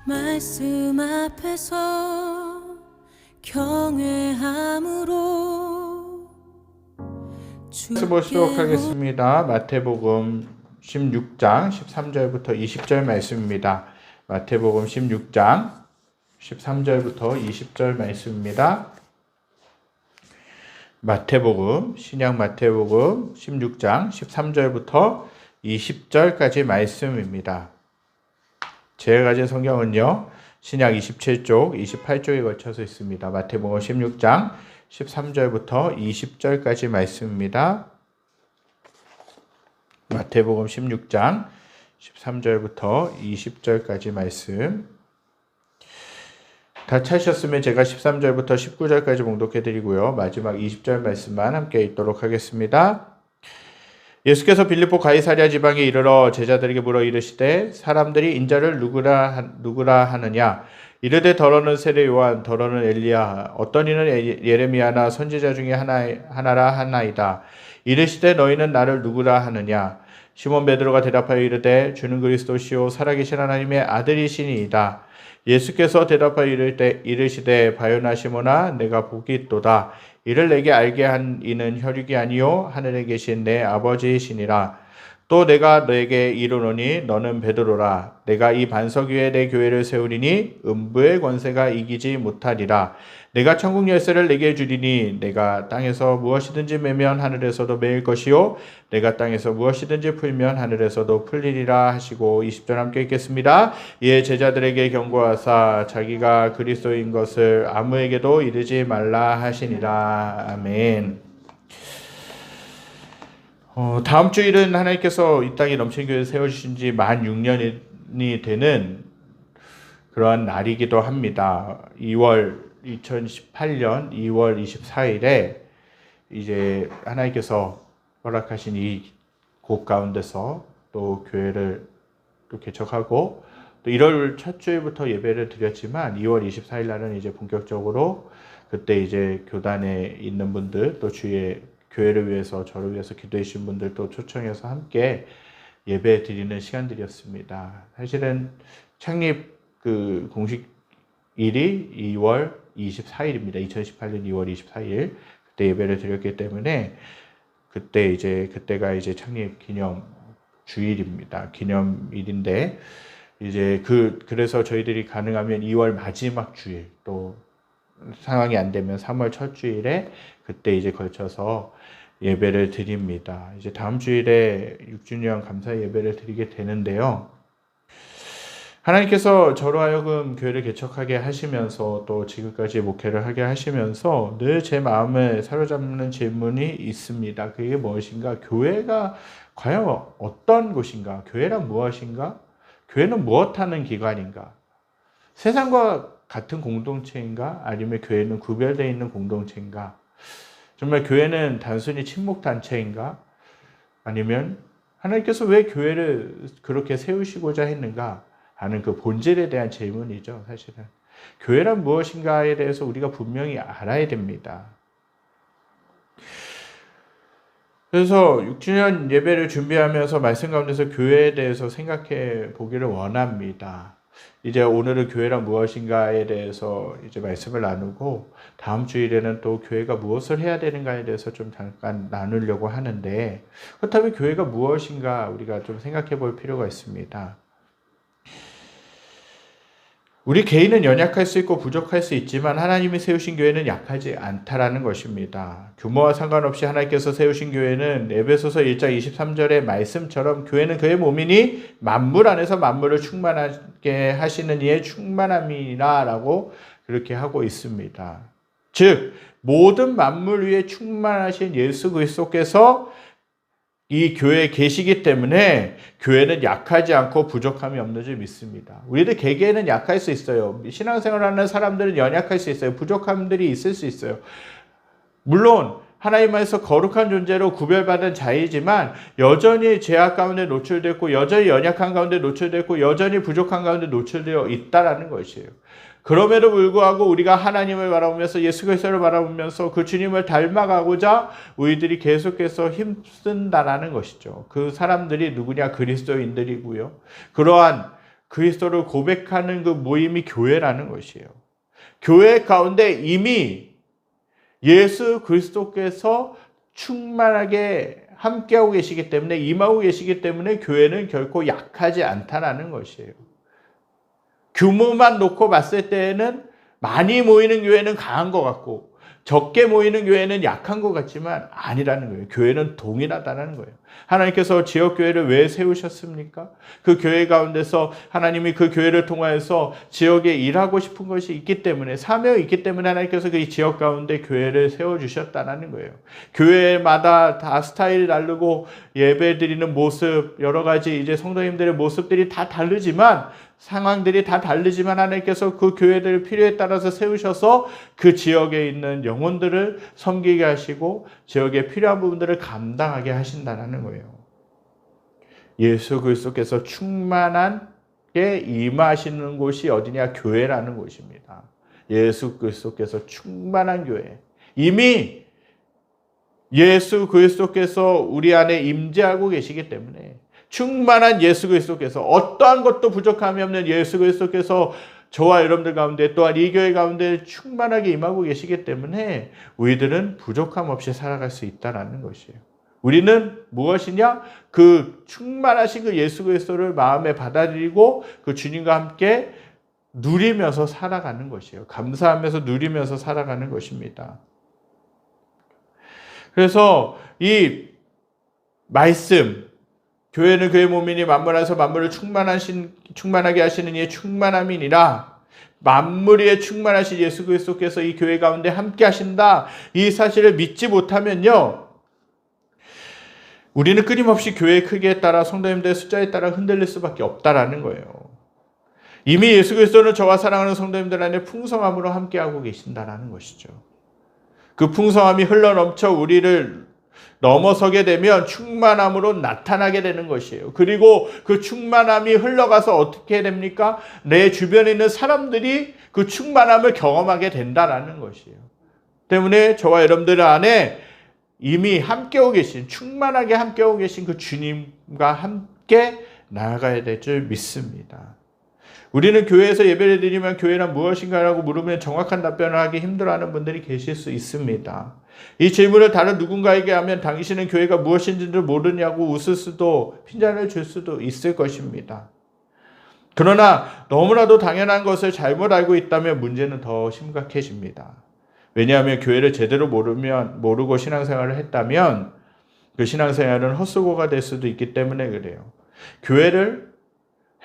말씀 앞에서 경외함으로 보시도록 하겠습니다. 마태복음 16장 13절부터 20절 말씀입니다. 마태복음 16장 13절부터 20절 말씀입니다. 마태복음, 신약 마태복음 16장 13절부터 20절까지 말씀입니다. 제가 가진 성경은요, 신약 27쪽, 28쪽에 걸쳐서 있습니다. 마태복음 16장 13절부터 20절까지 말씀입니다. 마태복음 16장 13절부터 20절까지 말씀. 다 찾으셨으면 제가 13절부터 19절까지 봉독해 드리고요. 마지막 20절 말씀만 함께 읽도록 하겠습니다. 예수께서 빌립보 가이사랴 지방에 이르러 제자들에게 물어 이르시되 사람들이 인자를 누구라 하느냐? 이르되 더러는 세례 요한, 더러는 엘리야, 어떤 이는 예레미야나 선지자 중에 하나라 하나이다. 이르시되 너희는 나를 누구라 하느냐? 시몬 베드로가 대답하여 이르되 주는 그리스도시요 살아계신 하나님의 아들이시니이다. 예수께서 대답하여 이르시되 바요나 시몬아 내가 복이 있도다. 이를 내게 알게 한 이는 혈육이 아니요 하늘에 계신 내 아버지이시니라. 또 내가 너에게 이르노니 너는 베드로라. 내가 이 반석 위에 내 교회를 세우리니 음부의 권세가 이기지 못하리라. 내가 천국 열쇠를 내게 주리니 내가 땅에서 무엇이든지 매면 하늘에서도 매일 것이요 내가 땅에서 무엇이든지 풀면 하늘에서도 풀리리라 하시고 20절 함께 읽겠습니다. 이에 제자들에게 경고하사 자기가 그리스도인 것을 아무에게도 이르지 말라 하시니라. 아멘. 다음 주일은 하나님께서 이 땅에 넘치는 교회를 세워주신 지 만 6년이 되는 그러한 날이기도 합니다. 2018년 2월 24일에 이제 하나님께서 허락하신 이 곳 가운데서 또 교회를 또 개척하고 또 1월 첫 주일부터 예배를 드렸지만 2월 24일 날은 이제 본격적으로 그때 이제 교단에 있는 분들 또 주위에 교회를 위해서 저를 위해서 기도해 주신 분들도 초청해서 함께 예배 드리는 시간들이었습니다. 사실은 창립 그 공식 일이 2월 24일입니다. 2018년 2월 24일 그때 예배를 드렸기 때문에 그때가 이제 창립 기념 주일입니다. 기념일인데 이제 그래서 저희들이 가능하면 2월 마지막 주일 또 상황이 안 되면 3월 첫 주일에 그때 이제 걸쳐서 예배를 드립니다. 이제 다음 주일에 6주년 감사 예배를 드리게 되는데요. 하나님께서 저로 하여금 교회를 개척하게 하시면서 또 지금까지 목회를 하게 하시면서 늘 제 마음을 사로잡는 질문이 있습니다. 그게 무엇인가? 교회가 과연 어떤 곳인가? 교회란 무엇인가? 교회는 무엇하는 기관인가? 세상과 같은 공동체인가? 아니면 교회는 구별되어 있는 공동체인가? 정말 교회는 단순히 친목단체인가? 아니면 하나님께서 왜 교회를 그렇게 세우시고자 했는가? 하는 그 본질에 대한 질문이죠, 사실은. 교회란 무엇인가에 대해서 우리가 분명히 알아야 됩니다. 그래서 6주년 예배를 준비하면서 말씀 가운데서 교회에 대해서 생각해 보기를 원합니다. 이제 오늘은 교회란 무엇인가에 대해서 이제 말씀을 나누고 다음 주일에는 또 교회가 무엇을 해야 되는가에 대해서 좀 잠깐 나누려고 하는데 그렇다면 교회가 무엇인가 우리가 좀 생각해 볼 필요가 있습니다. 우리 개인은 연약할 수 있고 부족할 수 있지만 하나님이 세우신 교회는 약하지 않다라는 것입니다. 규모와 상관없이 하나님께서 세우신 교회는 에베소서 1장 23절의 말씀처럼 교회는 그의 몸이니 만물 안에서 만물을 충만하게 하시는 이의 충만함이라 라고 그렇게 하고 있습니다. 즉 모든 만물 위에 충만하신 예수 그리스도께서 이 교회에 계시기 때문에 교회는 약하지 않고 부족함이 없는 줄 믿습니다. 우리들 개개인은 약할 수 있어요. 신앙생활하는 사람들은 연약할 수 있어요. 부족함들이 있을 수 있어요. 물론 하나님 안에서 거룩한 존재로 구별받은 자이지만 여전히 죄악 가운데 노출되고 여전히 연약한 가운데 노출되고 여전히 부족한 가운데 노출되어 있다라는 것이에요. 그럼에도 불구하고 우리가 하나님을 바라보면서 예수 그리스도를 바라보면서 그 주님을 닮아가고자 우리들이 계속해서 힘쓴다라는 것이죠. 그 사람들이 누구냐? 그리스도인들이고요. 그러한 그리스도를 고백하는 그 모임이 교회라는 것이에요. 교회 가운데 이미 예수 그리스도께서 충만하게 함께하고 계시기 때문에, 임하고 계시기 때문에 교회는 결코 약하지 않다라는 것이에요. 규모만 놓고 봤을 때에는 많이 모이는 교회는 강한 것 같고 적게 모이는 교회는 약한 것 같지만 아니라는 거예요. 교회는 동일하다는 거예요. 하나님께서 지역교회를 왜 세우셨습니까? 그 교회 가운데서 하나님이 그 교회를 통하여서 지역에 일하고 싶은 것이 있기 때문에, 사명이 있기 때문에 하나님께서 그 지역 가운데 교회를 세워주셨다는 거예요. 교회마다 다 스타일이 다르고 예배 드리는 모습, 여러 가지 이제 성도님들의 모습들이 다 다르지만, 상황들이 다 다르지만 하나님께서 그 교회들 필요에 따라서 세우셔서 그 지역에 있는 영혼들을 섬기게 하시고 지역에 필요한 부분들을 감당하게 하신다는 거예요. 예수 그리스도께서 충만하게 임하시는 곳이 어디냐? 교회라는 곳입니다. 예수 그리스도께서 충만한 교회. 이미 예수 그리스도께서 우리 안에 임재하고 계시기 때문에, 충만한 예수 그리스도께서, 어떠한 것도 부족함이 없는 예수 그리스도께서 저와 여러분들 가운데, 또한 이 교회 가운데 충만하게 임하고 계시기 때문에 우리들은 부족함 없이 살아갈 수 있다는 것이에요. 우리는 무엇이냐? 그 충만하신 그 예수 그리스도를 마음에 받아들이고 그 주님과 함께 누리면서 살아가는 것이에요. 감사하면서 누리면서 살아가는 것입니다. 그래서 이 말씀, 교회는 그의 몸이니 만물에서 만물을 충만하게 하시는 이의 충만함이니라. 만물 위에 충만하신 예수 그리스도께서 이 교회 가운데 함께 하신다. 이 사실을 믿지 못하면요, 우리는 끊임없이 교회의 크기에 따라, 성도님들의 숫자에 따라 흔들릴 수밖에 없다라는 거예요. 이미 예수 그리스도는 저와 사랑하는 성도님들 안에 풍성함으로 함께하고 계신다라는 것이죠. 그 풍성함이 흘러넘쳐 우리를 넘어서게 되면 충만함으로 나타나게 되는 것이에요. 그리고 그 충만함이 흘러가서 어떻게 됩니까? 내 주변에 있는 사람들이 그 충만함을 경험하게 된다는 것이에요. 때문에 저와 여러분들 안에 이미 함께하고 계신, 충만하게 함께하고 계신 그 주님과 함께 나아가야 될 줄 믿습니다. 우리는 교회에서 예배를 드리면 교회란 무엇인가라고 물으면 정확한 답변을 하기 힘들어하는 분들이 계실 수 있습니다. 이 질문을 다른 누군가에게 하면 당신은 교회가 무엇인지를 모르냐고 웃을 수도, 핀잔을 줄 수도 있을 것입니다. 그러나 너무나도 당연한 것을 잘못 알고 있다면 문제는 더 심각해집니다. 왜냐하면 교회를 제대로 모르고 신앙생활을 했다면 그 신앙생활은 헛수고가 될 수도 있기 때문에 그래요. 교회를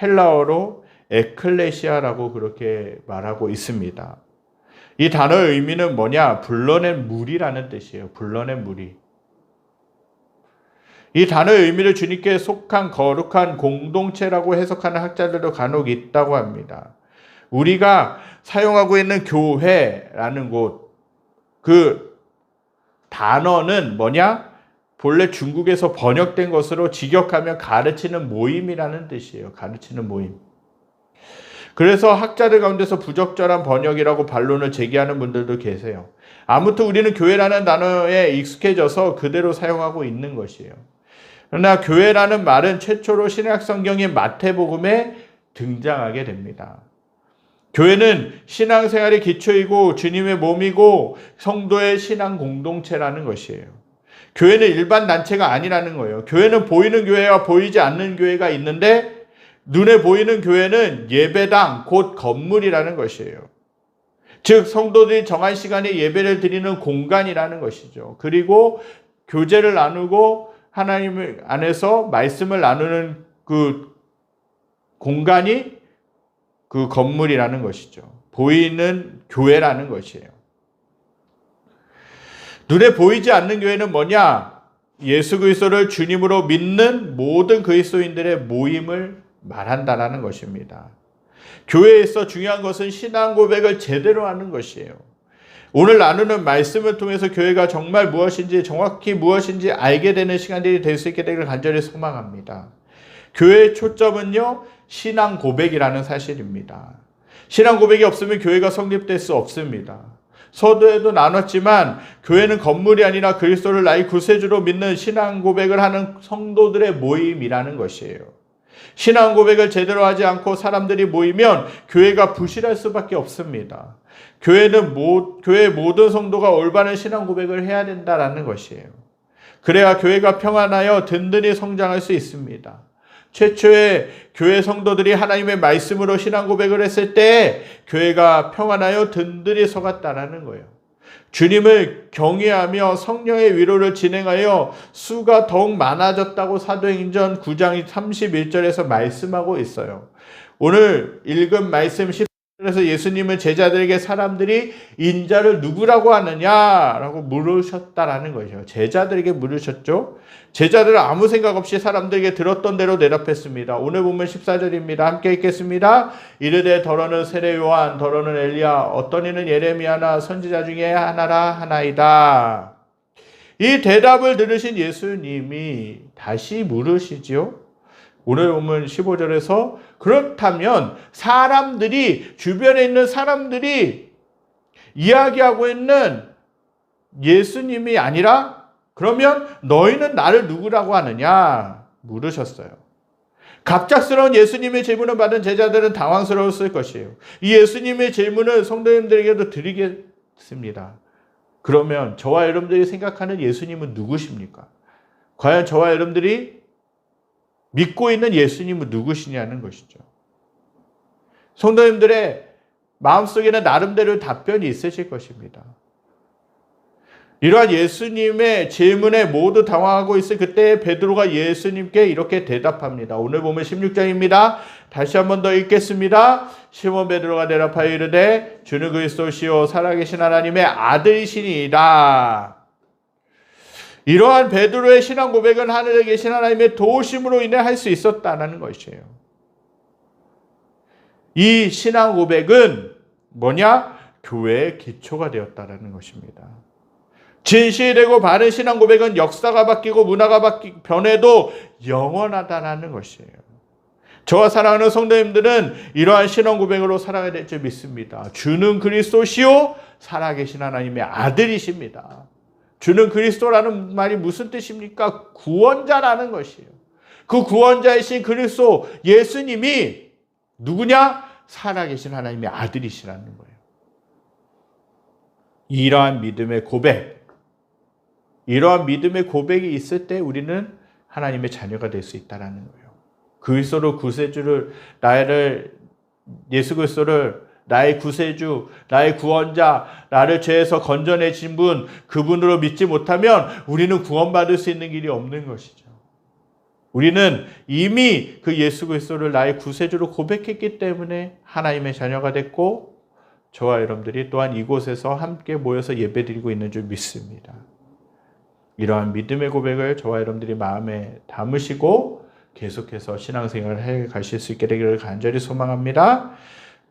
헬라어로 에클레시아라고 그렇게 말하고 있습니다. 이 단어의 의미는 뭐냐? 불러낸 무리라는 뜻이에요. 불러낸 무리. 이 단어의 의미를 주님께 속한 거룩한 공동체라고 해석하는 학자들도 간혹 있다고 합니다. 우리가 사용하고 있는 교회라는 곳, 그 단어는 뭐냐? 본래 중국에서 번역된 것으로 직역하면 가르치는 모임이라는 뜻이에요. 가르치는 모임. 그래서 학자들 가운데서 부적절한 번역이라고 반론을 제기하는 분들도 계세요. 아무튼 우리는 교회라는 단어에 익숙해져서 그대로 사용하고 있는 것이에요. 그러나 교회라는 말은 최초로 신약 성경인 마태복음에 등장하게 됩니다. 교회는 신앙생활의 기초이고 주님의 몸이고 성도의 신앙 공동체라는 것이에요. 교회는 일반 단체가 아니라는 거예요. 교회는 보이는 교회와 보이지 않는 교회가 있는데, 눈에 보이는 교회는 예배당, 곧 건물이라는 것이에요. 즉 성도들이 정한 시간에 예배를 드리는 공간이라는 것이죠. 그리고 교제를 나누고 하나님 안에서 말씀을 나누는 그 공간이 그 건물이라는 것이죠. 보이는 교회라는 것이에요. 눈에 보이지 않는 교회는 뭐냐? 예수 그리스도를 주님으로 믿는 모든 그리스도인들의 모임을 말한다라는 것입니다. 교회에서 중요한 것은 신앙 고백을 제대로 하는 것이에요. 오늘 나누는 말씀을 통해서 교회가 정말 무엇인지, 정확히 무엇인지 알게 되는 시간들이 될 수 있게 되기를 간절히 소망합니다. 교회의 초점은요, 신앙 고백이라는 사실입니다. 신앙 고백이 없으면 교회가 성립될 수 없습니다. 서두에도 나눴지만 교회는 건물이 아니라 그리스도를 나의 구세주로 믿는 신앙 고백을 하는 성도들의 모임이라는 것이에요. 신앙 고백을 제대로 하지 않고 사람들이 모이면 교회가 부실할 수밖에 없습니다. 교회 모든 성도가 올바른 신앙 고백을 해야 된다라는 것이에요. 그래야 교회가 평안하여 든든히 성장할 수 있습니다. 최초에 교회 성도들이 하나님의 말씀으로 신앙 고백을 했을 때 교회가 평안하여 든든히 서갔다라는 거예요. 주님을 경외하며 성령의 위로를 진행하여 수가 더욱 많아졌다고 사도행전 9장 31절에서 말씀하고 있어요. 오늘 읽은 말씀 10절에서 예수님은 제자들에게 사람들이 인자를 누구라고 하느냐라고 물으셨다라는 것이죠. 제자들에게 물으셨죠. 제자들은 아무 생각 없이 사람들에게 들었던 대로 대답했습니다. 오늘 본문 14절입니다. 함께 읽겠습니다. 이르되 더러는 세례 요한, 더러는 엘리야, 어떤 이는 예레미야나 선지자 중에 하나라 하나이다. 이 대답을 들으신 예수님이 다시 물으시지요. 오늘 본문 15절에서 그렇다면 주변에 있는 사람들이 이야기하고 있는 예수님이 아니라 그러면 너희는 나를 누구라고 하느냐 물으셨어요. 갑작스러운 예수님의 질문을 받은 제자들은 당황스러웠을 것이에요. 이 예수님의 질문을 성도님들에게도 드리겠습니다. 그러면 저와 여러분들이 생각하는 예수님은 누구십니까? 과연 저와 여러분들이 믿고 있는 예수님은 누구시냐는 것이죠. 성도님들의 마음속에는 나름대로 답변이 있으실 것입니다. 이러한 예수님의 질문에 모두 당황하고 있을 그때 베드로가 예수님께 이렇게 대답합니다. 오늘 보면 16장입니다. 다시 한 번 더 읽겠습니다. 시몬 베드로가 대답하여 이르되 주는 그리스도시요 살아계신 하나님의 아들이시니이다. 이러한 베드로의 신앙 고백은 하늘에 계신 하나님의 도우심으로 인해 할 수 있었다는 것이에요. 이 신앙 고백은 뭐냐? 교회의 기초가 되었다는 것입니다. 진실되고 바른 신앙 고백은 역사가 바뀌고 문화가 변해도 영원하다는 것이에요. 저와 사랑하는 성도님들은 이러한 신앙 고백으로 살아가야 될 줄 믿습니다. 주는 그리스도시요 살아계신 하나님의 아들이십니다. 주는 그리스도라는 말이 무슨 뜻입니까? 구원자라는 것이에요. 그 구원자이신 그리스도 예수님이 누구냐? 살아계신 하나님의 아들이시라는 거예요. 이러한 믿음의 고백이 있을 때 우리는 하나님의 자녀가 될 수 있다는 거예요. 그리스도를 구세주를 예수 그리스도를 나의 구세주, 나의 구원자, 나를 죄에서 건져내신 분, 그분으로 믿지 못하면 우리는 구원받을 수 있는 길이 없는 것이죠. 우리는 이미 그 예수 그리스도를 나의 구세주로 고백했기 때문에 하나님의 자녀가 됐고 저와 여러분들이 또한 이곳에서 함께 모여서 예배드리고 있는 줄 믿습니다. 이러한 믿음의 고백을 저와 여러분들이 마음에 담으시고 계속해서 신앙생활을 해 가실 수 있게 되기를 간절히 소망합니다.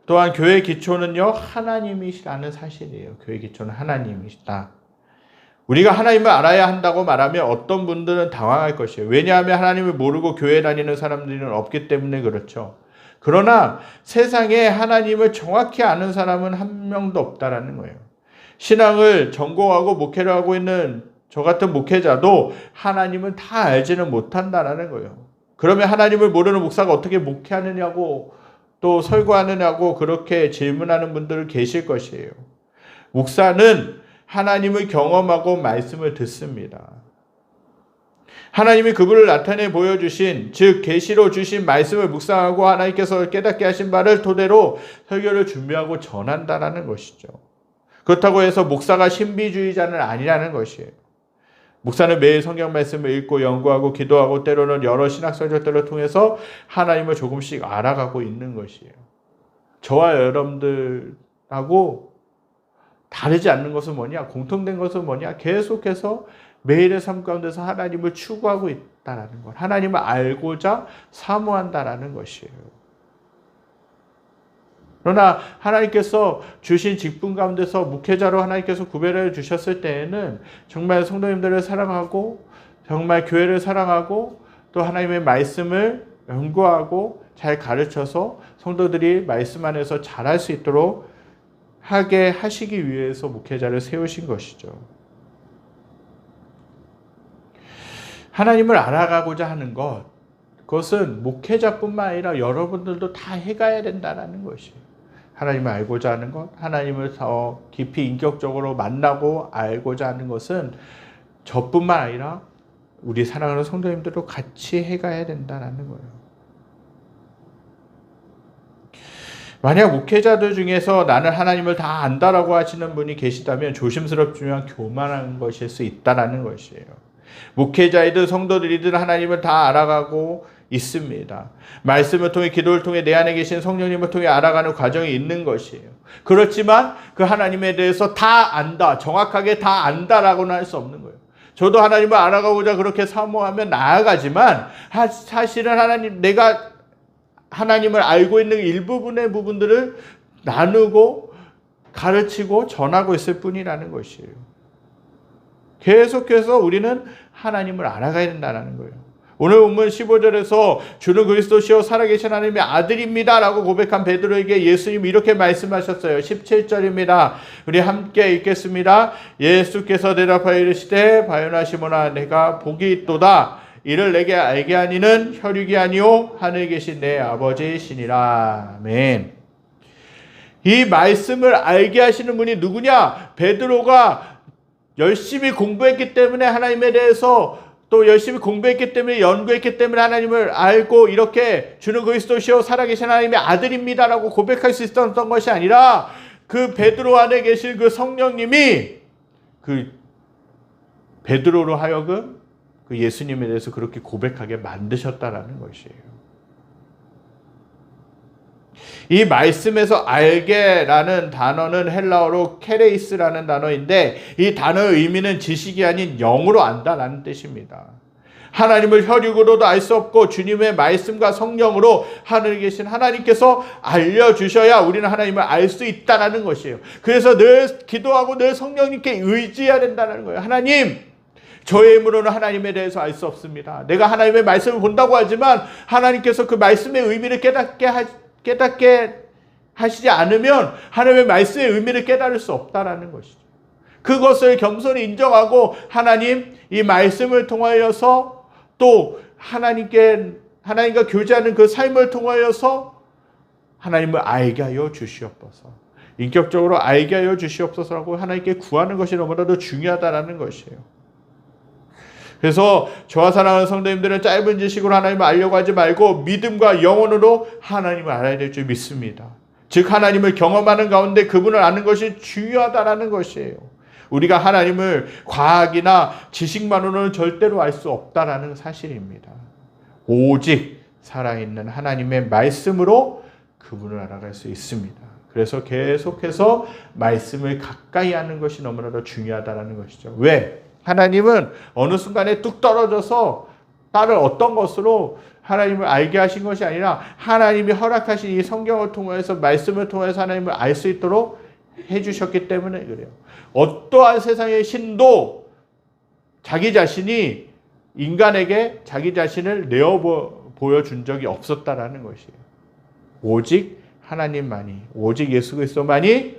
또한 교회의 기초는요, 하나님이시라는 사실이에요. 교회의 기초는 하나님이시다. 우리가 하나님을 알아야 한다고 말하면 어떤 분들은 당황할 것이에요. 왜냐하면 하나님을 모르고 교회 다니는 사람들은 없기 때문에 그렇죠. 그러나 세상에 하나님을 정확히 아는 사람은 한 명도 없다라는 거예요. 신앙을 전공하고 목회를 하고 있는 저 같은 목회자도 하나님은 다 알지는 못한다라는 거예요. 그러면 하나님을 모르는 목사가 어떻게 목회하느냐고 또 설교하느냐고 그렇게 질문하는 분들 계실 것이에요. 목사는 하나님을 경험하고 말씀을 듣습니다. 하나님이 그분을 나타내 보여주신, 즉 계시로 주신 말씀을 묵상하고 하나님께서 깨닫게 하신 바를 토대로 설교를 준비하고 전한다라는 것이죠. 그렇다고 해서 목사가 신비주의자는 아니라는 것이에요. 목사는 매일 성경 말씀을 읽고 연구하고 기도하고 때로는 여러 신학 서적들을 통해서 하나님을 조금씩 알아가고 있는 것이에요. 저와 여러분들하고 다르지 않는 것은 뭐냐? 공통된 것은 뭐냐? 계속해서 매일의 삶 가운데서 하나님을 추구하고 있다는 것. 하나님을 알고자 사모한다는 것이에요. 그러나 하나님께서 주신 직분 가운데서 목회자로 하나님께서 구별해 주셨을 때에는 정말 성도님들을 사랑하고 정말 교회를 사랑하고 또 하나님의 말씀을 연구하고 잘 가르쳐서 성도들이 말씀 안에서 잘할 수 있도록 하게 하시기 위해서 목회자를 세우신 것이죠. 하나님을 알아가고자 하는 것, 그것은 목회자뿐만 아니라 여러분들도 다 해가야 된다는 것이에요. 하나님을 알고자 하는 것, 하나님을 더 깊이 인격적으로 만나고 알고자 하는 것은 저뿐만 아니라 우리 사랑하는 성도님들도 같이 해가야 된다는 거예요. 만약 목회자들 중에서 나는 하나님을 다 안다라고 하시는 분이 계시다면 조심스럽지만 교만한 것일 수 있다는 것이에요. 목회자이든 성도들이든 하나님을 다 알아가고 있습니다. 말씀을 통해 기도를 통해 내 안에 계신 성령님을 통해 알아가는 과정이 있는 것이에요. 그렇지만 그 하나님에 대해서 다 안다, 정확하게 다 안다라고는 할 수 없는 거예요. 저도 하나님을 알아가고자 그렇게 사모하며 나아가지만 사실은 내가 하나님을 알고 있는 일부분의 부분들을 나누고 가르치고 전하고 있을 뿐이라는 것이에요. 계속해서 우리는 하나님을 알아가야 된다는 거예요. 오늘 본문 15절에서 주는 그리스도시요 살아계신 하나님의 아들입니다 라고 고백한 베드로에게 예수님이 이렇게 말씀하셨어요. 17절입니다. 우리 함께 읽겠습니다. 예수께서 대답하여 이르시되 바요나 시몬아 내가 복이 있도다. 이를 내게 알게 하니는 혈육이 아니요 하늘에 계신 내 아버지시니라. 아멘. 이 말씀을 알게 하시는 분이 누구냐? 베드로가 열심히 공부했기 때문에 하나님에 대해서 또 열심히 공부했기 때문에 연구했기 때문에 하나님을 알고 이렇게 주는 그리스도시요 살아계신 하나님의 아들입니다라고 고백할 수 있었던 것이 아니라 그 베드로 안에 계신 그 성령님이 그 베드로로 하여금 그 예수님에 대해서 그렇게 고백하게 만드셨다라는 것이에요. 이 말씀에서 알게라는 단어는 헬라어로 케레이스라는 단어인데 이 단어의 의미는 지식이 아닌 영으로 안다라는 뜻입니다. 하나님을 혈육으로도 알 수 없고 주님의 말씀과 성령으로 하늘에 계신 하나님께서 알려주셔야 우리는 하나님을 알 수 있다는 것이에요. 그래서 늘 기도하고 늘 성령님께 의지해야 된다는 거예요. 하나님, 저의 힘으로는 하나님에 대해서 알 수 없습니다. 내가 하나님의 말씀을 본다고 하지만 하나님께서 그 말씀의 의미를 깨닫게 하시지 않으면 하나님의 말씀의 의미를 깨달을 수 없다라는 것이죠. 그것을 겸손히 인정하고 하나님 이 말씀을 통하여서 또 하나님과 교제하는 그 삶을 통하여서 하나님을 알게 하여 주시옵소서. 인격적으로 알게 하여 주시옵소서라고 하나님께 구하는 것이 너무나도 중요하다라는 것이에요. 그래서 저와 사랑하는 성도님들은 짧은 지식으로 하나님을 알려고 하지 말고 믿음과 영혼으로 하나님을 알아야 될 줄 믿습니다. 즉 하나님을 경험하는 가운데 그분을 아는 것이 중요하다라는 것이에요. 우리가 하나님을 과학이나 지식만으로는 절대로 알 수 없다라는 사실입니다. 오직 살아있는 하나님의 말씀으로 그분을 알아갈 수 있습니다. 그래서 계속해서 말씀을 가까이 하는 것이 너무나도 중요하다는 것이죠. 왜? 하나님은 어느 순간에 뚝 떨어져서 다른 어떤 것으로 하나님을 알게 하신 것이 아니라 하나님이 허락하신 이 성경을 통해서 말씀을 통해서 하나님을 알 수 있도록 해주셨기 때문에 그래요. 어떠한 세상의 신도 자기 자신이 인간에게 자기 자신을 내어 보여준 적이 없었다라는 것이에요. 오직 하나님만이, 오직 예수 그리스도만이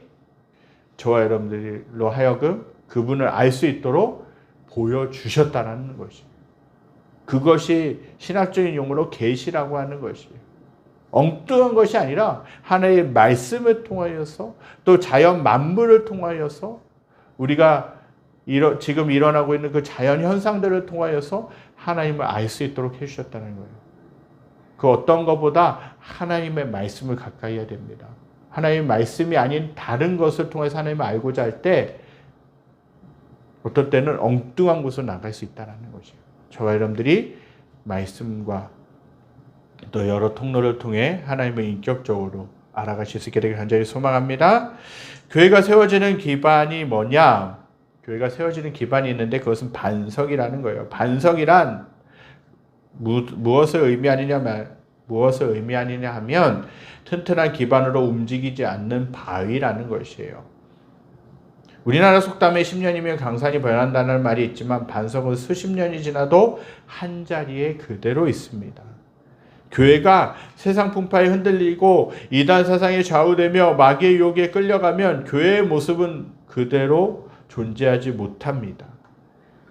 저와 여러분들로 하여금 그분을 알 수 있도록 보여주셨다는 것이에요. 그것이 신학적인 용어로 계시라고 하는 것이에요. 엉뚱한 것이 아니라 하나님의 말씀을 통하여서 또 자연 만물을 통하여서 우리가 지금 일어나고 있는 그 자연 현상들을 통하여서 하나님을 알 수 있도록 해주셨다는 거예요. 그 어떤 것보다 하나님의 말씀을 가까이 해야 됩니다. 하나님의 말씀이 아닌 다른 것을 통해서 하나님을 알고자 할 때 어떤 때는 엉뚱한 곳으로 나갈 수 있다는 것이에요. 저와 여러분들이 말씀과 또 여러 통로를 통해 하나님을 인격적으로 알아가실 수 있게 되길 간절히 소망합니다. 교회가 세워지는 기반이 뭐냐? 교회가 세워지는 기반이 있는데 그것은 반석이라는 거예요. 반석이란 무엇을 의미하느냐 하면 튼튼한 기반으로 움직이지 않는 바위라는 것이에요. 우리나라 속담에 10년이면 강산이 변한다는 말이 있지만 반석은 수십 년이 지나도 한 자리에 그대로 있습니다. 교회가 세상 풍파에 흔들리고 이단 사상에 좌우되며 마귀의 유혹에 끌려가면 교회의 모습은 그대로 존재하지 못합니다.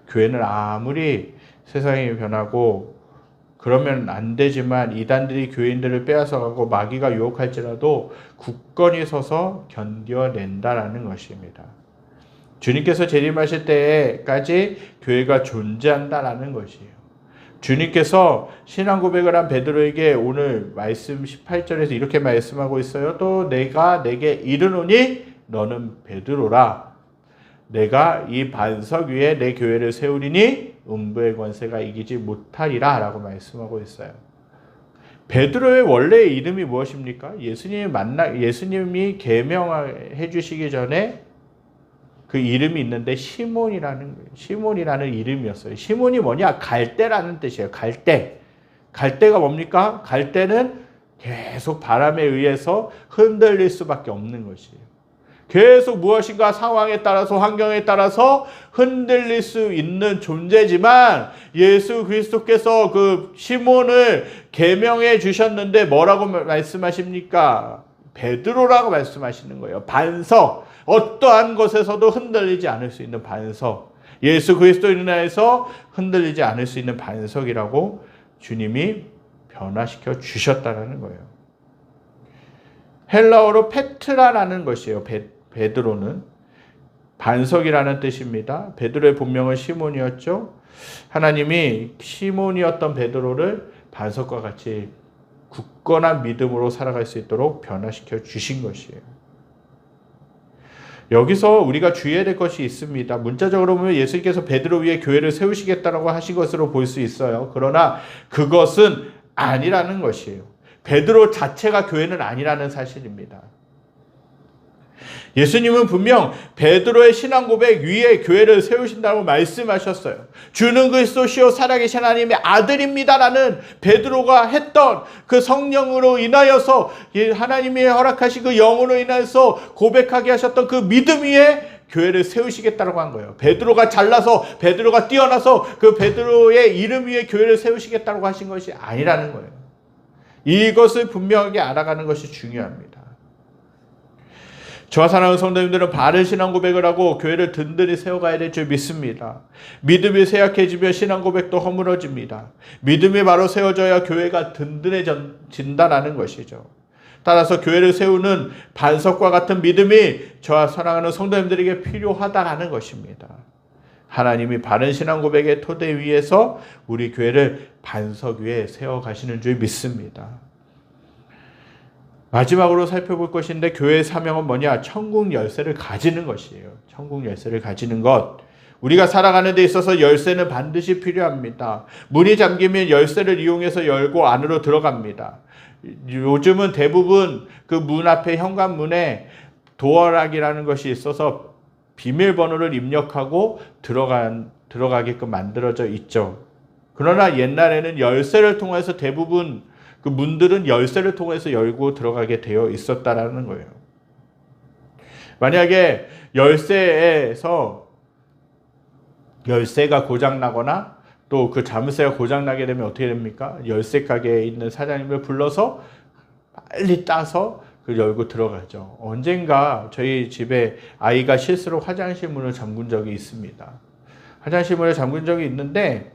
교회는 아무리 세상이 변하고 그러면 안 되지만 이단들이 교인들을 빼앗아가고 마귀가 유혹할지라도 굳건히 서서 견뎌낸다라는 것입니다. 주님께서 재림하실 때까지 교회가 존재한다라는 것이에요. 주님께서 신앙 고백을 한 베드로에게 오늘 말씀 18절에서 이렇게 말씀하고 있어요. 또 내가 내게 이르노니 너는 베드로라. 내가 이 반석 위에 내 교회를 세우리니 음부의 권세가 이기지 못하리라 라고 말씀하고 있어요. 베드로의 원래의 이름이 무엇입니까? 예수님이 계명해 주시기 전에 그 이름이 있는데 시몬이라는 이름이었어요. 시몬이 뭐냐? 갈대라는 뜻이에요. 갈대. 갈대가 뭡니까? 갈대는 계속 바람에 의해서 흔들릴 수밖에 없는 것이에요. 계속 무엇인가 상황에 따라서 환경에 따라서 흔들릴 수 있는 존재지만 예수 그리스도께서 그 시몬을 계명해 주셨는데 뭐라고 말씀하십니까? 베드로라고 말씀하시는 거예요. 반석. 어떠한 것에서도 흔들리지 않을 수 있는 반석. 예수 그리스도로 인하여서 흔들리지 않을 수 있는 반석이라고 주님이 변화시켜 주셨다는 거예요. 헬라어로 페트라라는 것이에요. 베드로는 반석이라는 뜻입니다. 베드로의 본명은 시몬이었죠. 하나님이 시몬이었던 베드로를 반석과 같이 굳건한 믿음으로 살아갈 수 있도록 변화시켜 주신 것이에요. 여기서 우리가 주의해야 될 것이 있습니다. 문자적으로 보면 예수님께서 베드로 위에 교회를 세우시겠다라고 하신 것으로 볼 수 있어요. 그러나 그것은 아니라는 것이에요. 베드로 자체가 교회는 아니라는 사실입니다. 예수님은 분명 베드로의 신앙 고백 위에 교회를 세우신다고 말씀하셨어요. 주는 그리스도시요 살아계신 하나님의 아들입니다라는 베드로가 했던 그 성령으로 인하여서 하나님이 허락하신 그 영으로 인하여서 고백하게 하셨던 그 믿음 위에 교회를 세우시겠다고 한 거예요. 베드로가 잘나서 베드로가 뛰어나서 그 베드로의 이름 위에 교회를 세우시겠다고 하신 것이 아니라는 거예요. 이것을 분명하게 알아가는 것이 중요합니다. 저와 사랑하는 성도님들은 바른 신앙 고백을 하고 교회를 든든히 세워가야 될 줄 믿습니다. 믿음이 쇠약해지면 신앙 고백도 허물어집니다. 믿음이 바로 세워져야 교회가 든든해진다는 것이죠. 따라서 교회를 세우는 반석과 같은 믿음이 저와 사랑하는 성도님들에게 필요하다는 것입니다. 하나님이 바른 신앙 고백의 토대 위에서 우리 교회를 반석 위에 세워가시는 줄 믿습니다. 마지막으로 살펴볼 것인데 교회의 사명은 뭐냐? 천국 열쇠를 가지는 것이에요. 천국 열쇠를 가지는 것. 우리가 살아가는 데 있어서 열쇠는 반드시 필요합니다. 문이 잠기면 열쇠를 이용해서 열고 안으로 들어갑니다. 요즘은 대부분 그 문 앞에 현관문에 도어락이라는 것이 있어서 비밀번호를 입력하고 들어가게끔 만들어져 있죠. 그러나 옛날에는 열쇠를 통해서 대부분 그 문들은 열쇠를 통해서 열고 들어가게 되어 있었다라는 거예요. 만약에 열쇠가 고장나거나 또 그 자물쇠가 고장나게 되면 어떻게 됩니까? 열쇠 가게에 있는 사장님을 불러서 빨리 따서 그 열고 들어가죠. 언젠가 저희 집에 아이가 실수로 화장실 문을 잠근 적이 있습니다. 화장실 문을 잠근 적이 있는데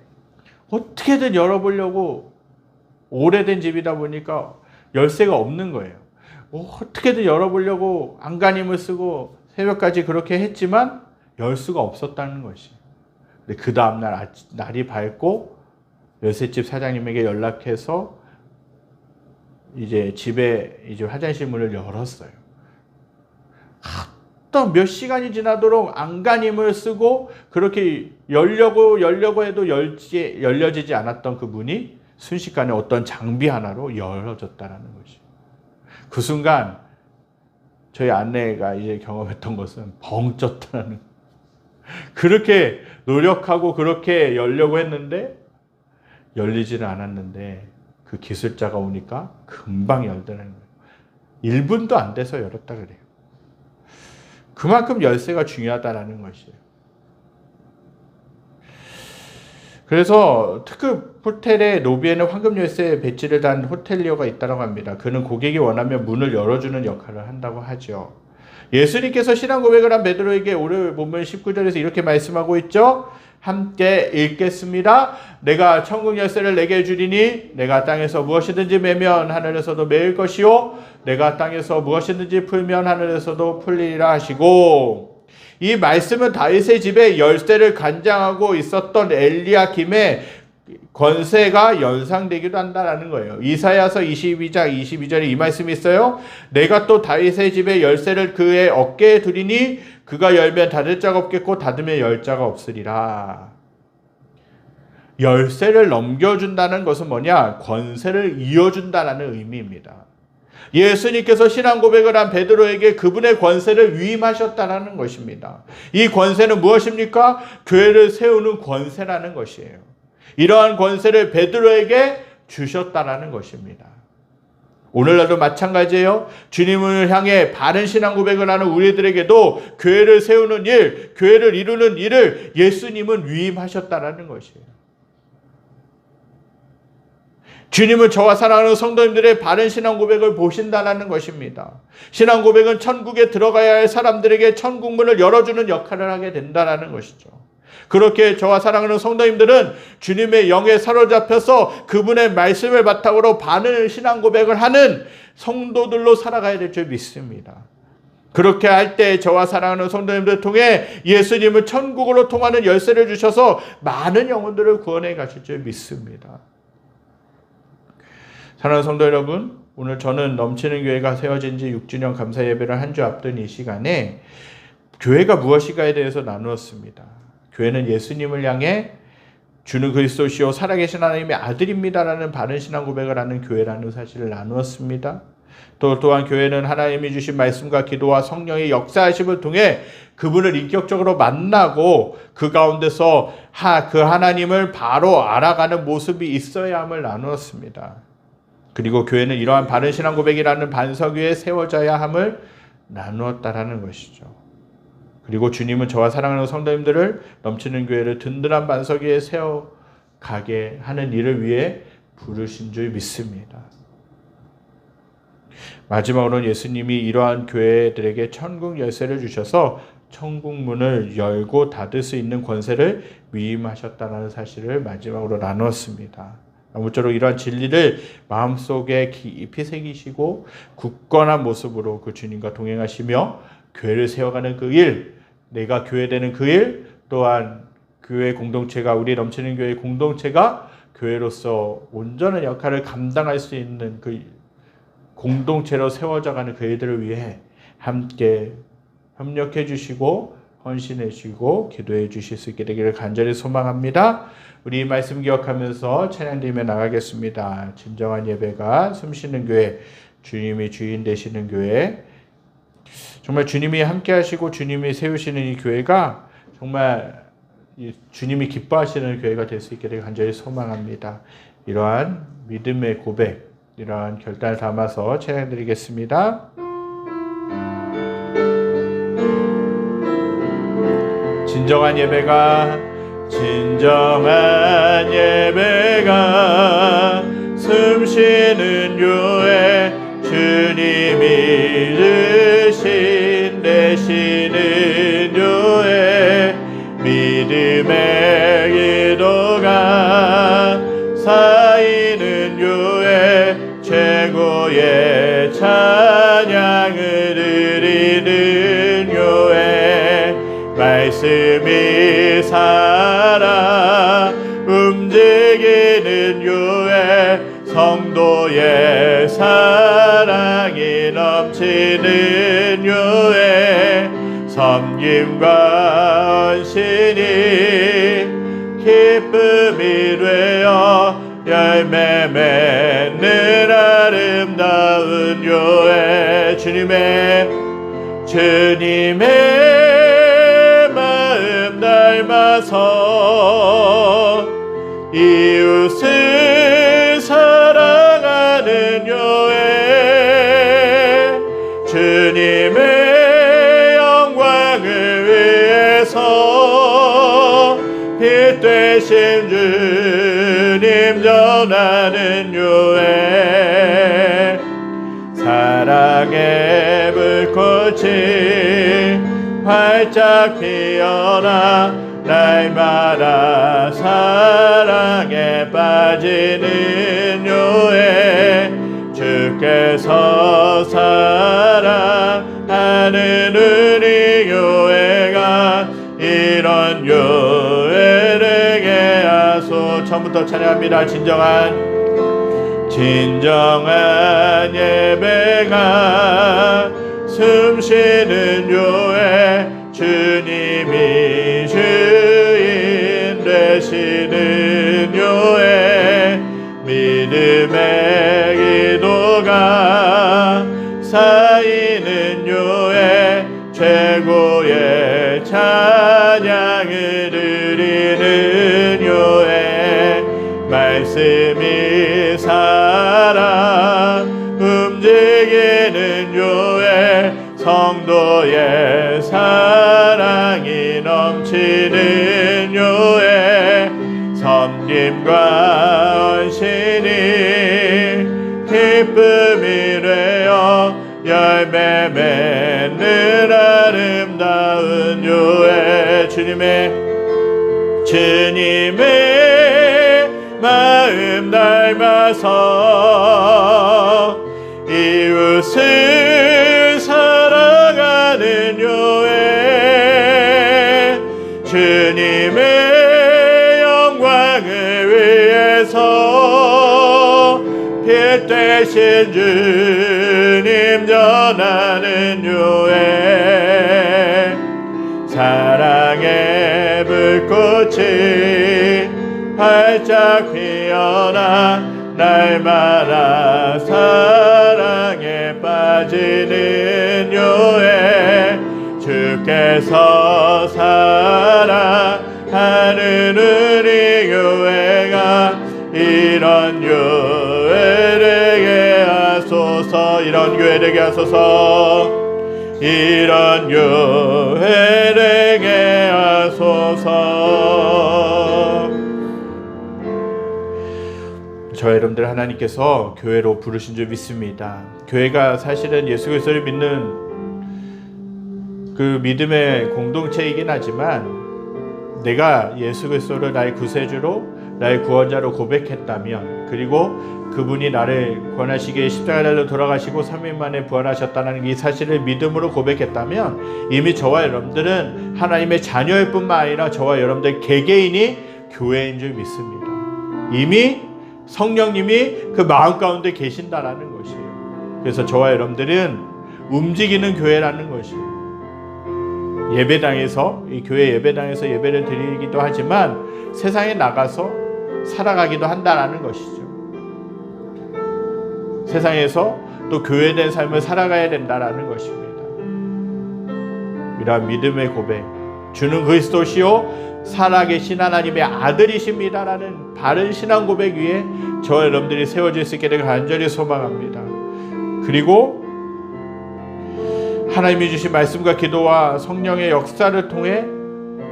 어떻게든 열어보려고 오래된 집이다 보니까 열쇠가 없는 거예요. 어떻게든 열어보려고 안간힘을 쓰고 새벽까지 그렇게 했지만 열 수가 없었다는 것이. 근데 그 다음날 날이 밝고 열쇠집 사장님에게 연락해서 이제 집에 이제 화장실 문을 열었어요. 또 몇 시간이 지나도록 안간힘을 쓰고 그렇게 열려고 해도 열려지지 않았던 그 문이 순식간에 어떤 장비 하나로 열어졌다는 것이. 그 순간 저희 아내가 이제 경험했던 것은 벙 쪘다는. 그렇게 노력하고 그렇게 열려고 했는데 열리지는 않았는데 그 기술자가 오니까 금방 열더라는 거예요. 1분도 안 돼서 열었다 그래요. 그만큼 열쇠가 중요하다는 것이에요. 그래서 특급 호텔의 로비에는 황금 열쇠 배지를 단 호텔리어가 있다고 합니다. 그는 고객이 원하면 문을 열어주는 역할을 한다고 하죠. 예수님께서 신앙 고백을 한 베드로에게 오늘 본문 19절에서 이렇게 말씀하고 있죠. 함께 읽겠습니다. 내가 천국 열쇠를 내게 주리니 내가 땅에서 무엇이든지 매면 하늘에서도 매일 것이요 내가 땅에서 무엇이든지 풀면 하늘에서도 풀리리라 하시고, 이 말씀은 다윗의 집에 열쇠를 간장하고 있었던 엘리야김의 권세가 연상되기도 한다는 거예요. 이사야서 22장 22절에 이 말씀이 있어요. 내가 또 다윗의 집에 열쇠를 그의 어깨에 두리니 그가 열면 닫을 자가 없겠고 닫으면 열 자가 없으리라. 열쇠를 넘겨준다는 것은 뭐냐? 권세를 이어준다는 의미입니다. 예수님께서 신앙 고백을 한 베드로에게 그분의 권세를 위임하셨다는 것입니다. 이 권세는 무엇입니까? 교회를 세우는 권세라는 것이에요. 이러한 권세를 베드로에게 주셨다라는 것입니다. 오늘날도 마찬가지예요. 주님을 향해 바른 신앙 고백을 하는 우리들에게도 교회를 세우는 일, 교회를 이루는 일을 예수님은 위임하셨다라는 것이에요. 주님은 저와 사랑하는 성도님들의 바른 신앙 고백을 보신다는 것입니다. 신앙 고백은 천국에 들어가야 할 사람들에게 천국 문을 열어주는 역할을 하게 된다는 것이죠. 그렇게 저와 사랑하는 성도님들은 주님의 영에 사로잡혀서 그분의 말씀을 바탕으로 바른 신앙 고백을 하는 성도들로 살아가야 될 줄 믿습니다. 그렇게 할 때 저와 사랑하는 성도님들을 통해 예수님은 천국으로 통하는 열쇠를 주셔서 많은 영혼들을 구원해 가실 줄 믿습니다. 사랑하는 성도 여러분, 오늘 저는 넘치는 교회가 세워진 지 6주년 감사 예배를 한 주 앞둔 이 시간에 교회가 무엇인가에 대해서 나누었습니다. 교회는 예수님을 향해 주는 그리스도시요 살아계신 하나님의 아들입니다라는 바른 신앙 고백을 하는 교회라는 사실을 나누었습니다. 또한 교회는 하나님이 주신 말씀과 기도와 성령의 역사하심을 통해 그분을 인격적으로 만나고 그 가운데서 그 하나님을 바로 알아가는 모습이 있어야 함을 나누었습니다. 그리고 교회는 이러한 바른 신앙 고백이라는 반석 위에 세워져야 함을 나누었다라는 것이죠. 그리고 주님은 저와 사랑하는 성도님들을 넘치는 교회를 든든한 반석 위에 세워가게 하는 일을 위해 부르신 줄 믿습니다. 마지막으로는 예수님이 이러한 교회들에게 천국 열쇠를 주셔서 천국 문을 열고 닫을 수 있는 권세를 위임하셨다는 사실을 마지막으로 나누었습니다. 아무쪼록 이러한 진리를 마음속에 깊이 새기시고 굳건한 모습으로 그 주님과 동행하시며 교회를 세워가는 그 일, 내가 교회되는 그 일, 또한 교회 공동체가, 우리 넘치는 교회 공동체가 교회로서 온전한 역할을 감당할 수 있는 그 공동체로 세워져가는 그 일들을 위해 함께 협력해 주시고 헌신해 주시고 기도해 주실 수 있게 되기를 간절히 소망합니다. 우리 이 말씀 기억하면서 찬양드리며 나가겠습니다. 진정한 예배가 숨쉬는 교회, 주님이 주인 되시는 교회, 정말 주님이 함께 하시고 주님이 세우시는 이 교회가 정말 주님이 기뻐하시는 교회가 될 수 있게 되길 간절히 소망합니다. 이러한 믿음의 고백, 이러한 결단을 담아서 찬양드리겠습니다. 진정한 예배가 숨쉬는 교회, 주님이 되시는 교회, 믿음의 기도가 쌓이는 교회, 최고의 찬양을 드리는 교회, 말씀이 살아 움직이는 교회, 성도의 사랑이 넘치는 교회, 섬김과 헌신이 기쁨이 되어 열매 맺는 아름다운 교회, 주님의 마음 닮아서 이웃을 사랑하는 교회, 주님의 영광을 위해서 빛 되신 주님 전하는 교회, 사랑의 불꽃 불꽃이 활짝 피어나 날마다 사랑에 빠지는 요해 주께서 사랑하는 우리 교회가 이런 교회를 개하소. 처음부터 찬양합니다. 진정한 예배가 숨쉬는 교회 주님이 주인 되시는 교회 믿음의 기도가 쌓이는 교회 최고의 찬양을 드리는 교회 말씀이 살아 움직이는 교회 성도의 사랑이 넘치는 교회 섬김과 헌신이 기쁨이 되어 열매 맺는 아름다운 교회 주님의 마음 닮아서 이웃을 사랑하는 교회 주님의 영광을 위해서 빛 되신 주님 전하는 교회 사랑의 불꽃이 활짝 피어나 날마다 사랑에 빠지는 교회 주께서 사랑하는 우리 교회가 이런 교회 되게 하소서. 이런 교회 되게 하소서. 이런 교회 되게 하소서. 저와 여러분들 하나님께서 교회로 부르신 줄 믿습니다. 교회가 사실은 예수 그리스도를 믿는 그 믿음의 공동체이긴 하지만 내가 예수 그리스도를 나의 구세주로 나의 구원자로 고백했다면 그리고 그분이 나를 구원하시기에 십자가 달려 돌아가시고 3일 만에 부활하셨다는 이 사실을 믿음으로 고백했다면 이미 저와 여러분들은 하나님의 자녀일 뿐만 아니라 저와 여러분들 개개인이 교회인 줄 믿습니다. 이미 성령님이 그 마음 가운데 계신다라는 것이에요. 그래서 저와 여러분들은 움직이는 교회라는 것이에요. 예배당에서 이 교회 예배당에서 예배를 드리기도 하지만 세상에 나가서 살아가기도 한다라는 것이죠. 세상에서 또 교회된 삶을 살아가야 된다라는 것입니다. 이러한 믿음의 고백, 주는 그리스도시요 살아계신 하나님의 아들이십니다라는 바른 신앙 고백 위에 저와 여러분들이 세워질 수 있게 되길 간절히 소망합니다. 그리고 하나님이 주신 말씀과 기도와 성령의 역사를 통해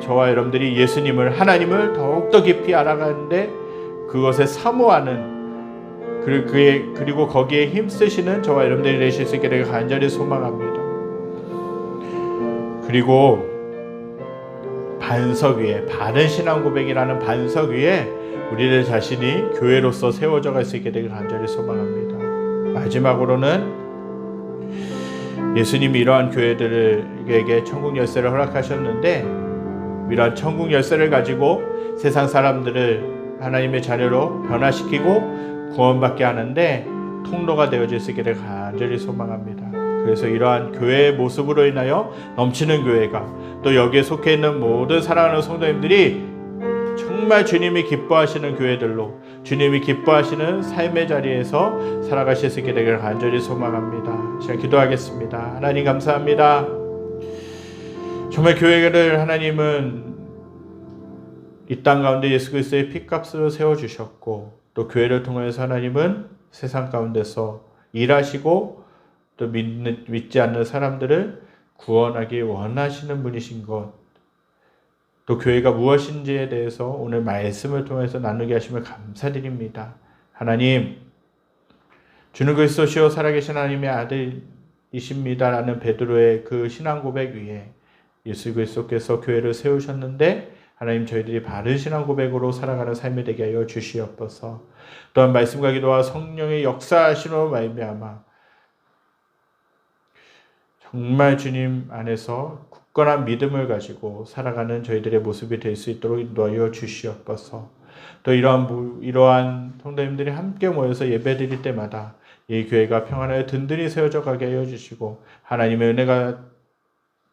저와 여러분들이 예수님을 하나님을 더욱더 깊이 알아가는데 그것에 사모하는 그리고 거기에 힘쓰시는 저와 여러분들이 되실 수 있게 되길 간절히 소망합니다. 그리고 반석 위에 바른 신앙 고백이라는 반석 위에 우리들 자신이 교회로서 세워져 갈 수 있게 되길 간절히 소망합니다. 마지막으로는 예수님이 이러한 교회들에게 천국 열쇠를 허락하셨는데 이러한 천국 열쇠를 가지고 세상 사람들을 하나님의 자녀로 변화시키고 구원받게 하는데 통로가 되어질 수 있게 되길 간절히 소망합니다. 그래서 이러한 교회의 모습으로 인하여 넘치는 교회가 또 여기에 속해 있는 모든 사랑하는 성도님들이 정말 주님이 기뻐하시는 교회들로 주님이 기뻐하시는 삶의 자리에서 살아가실 수 있게 되기를 간절히 소망합니다. 제가 기도하겠습니다. 하나님 감사합니다. 정말 교회를 하나님은 이 땅 가운데 예수 그리스도의 피값으로 세워주셨고 또 교회를 통해서 하나님은 세상 가운데서 일하시고 또 믿지 않는 사람들을 구원하기 원하시는 분이신 것, 또 교회가 무엇인지에 대해서 오늘 말씀을 통해서 나누게 하심을 감사드립니다. 하나님, 주는 그리스도시요 살아계신 하나님의 아들 이십니다라는 베드로의 그 신앙 고백 위에 예수 그리스도께서 교회를 세우셨는데 하나님 저희들이 바른 신앙 고백으로 살아가는 삶이 되게 하여 주시옵소서. 또한 말씀과 기도와 성령의 역사하심으로 말미암아 정말 주님 안에서 굳건한 믿음을 가지고 살아가는 저희들의 모습이 될 수 있도록 인도하여 주시옵소서. 또 이러한 성도님들이 함께 모여서 예배드릴 때마다 이 교회가 평안하여 든든히 세워져 가게 하여 주시고 하나님의 은혜가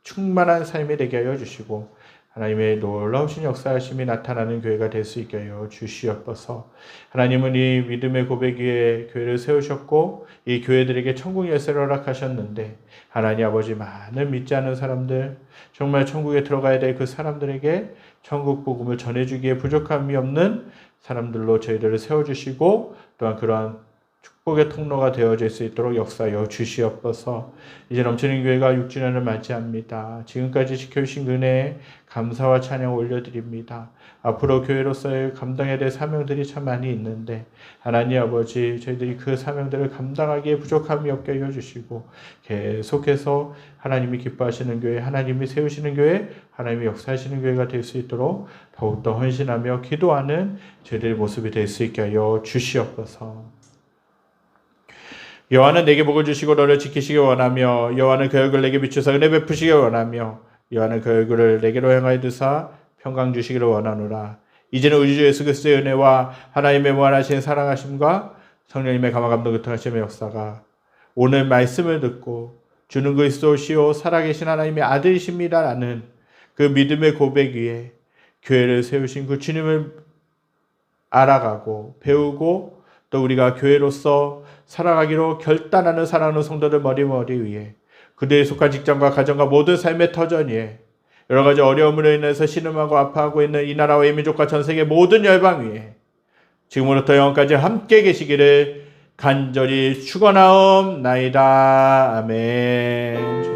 충만한 삶이 되게 하여 주시고 하나님의 놀라우신 역사하심이 나타나는 교회가 될 수 있게 하여 주시옵소서. 하나님은 이 믿음의 고백 위에 교회를 세우셨고 이 교회들에게 천국 열쇠를 허락하셨는데 하나님 아버지 많은 믿지 않은 사람들 정말 천국에 들어가야 될 그 사람들에게 천국 복음을 전해주기에 부족함이 없는 사람들로 저희들을 세워주시고 또한 그러한 축복의 통로가 되어질 수 있도록 역사하여 주시옵소서. 이제 넘치는 교회가 6주년을 맞이합니다. 지금까지 지켜주신 은혜에 감사와 찬양 올려드립니다. 앞으로 교회로서의 감당해야 될 사명들이 참 많이 있는데 하나님 아버지 저희들이 그 사명들을 감당하기에 부족함이 없게 하여 주시고 계속해서 하나님이 기뻐하시는 교회, 하나님이 세우시는 교회, 하나님이 역사하시는 교회가 될 수 있도록 더욱더 헌신하며 기도하는 저희들의 모습이 될 수 있게 하여 주시옵소서. 여호와는 내게 복을 주시고 너를 지키시기 원하며 여호와는 그 얼굴을 내게 비추사 은혜 베푸시기 원하며 여호와는 그 얼굴을 내게로 향하여 드사 평강 주시기를 원하노라. 이제는 우리 주 예수 그리스도의 은혜와 하나님의 무한하신 사랑하심과 성령님의 감화 감동 교통하심의 역사가 오늘 말씀을 듣고 주는 그리스도시요 살아계신 하나님의 아들이십니다라는 그 믿음의 고백 위에 교회를 세우신 그 주님을 알아가고 배우고 또 우리가 교회로서 살아가기로 결단하는 사랑하는 성도들 머리머리 위에 그들의 속한 직장과 가정과 모든 삶의 터전 위에 여러 가지 어려움으로 인해서 신음하고 아파하고 있는 이 나라와 이 민족과 전 세계 모든 열방 위에 지금으로부터 영원까지 함께 계시기를 간절히 축원하옵나이다. 아멘.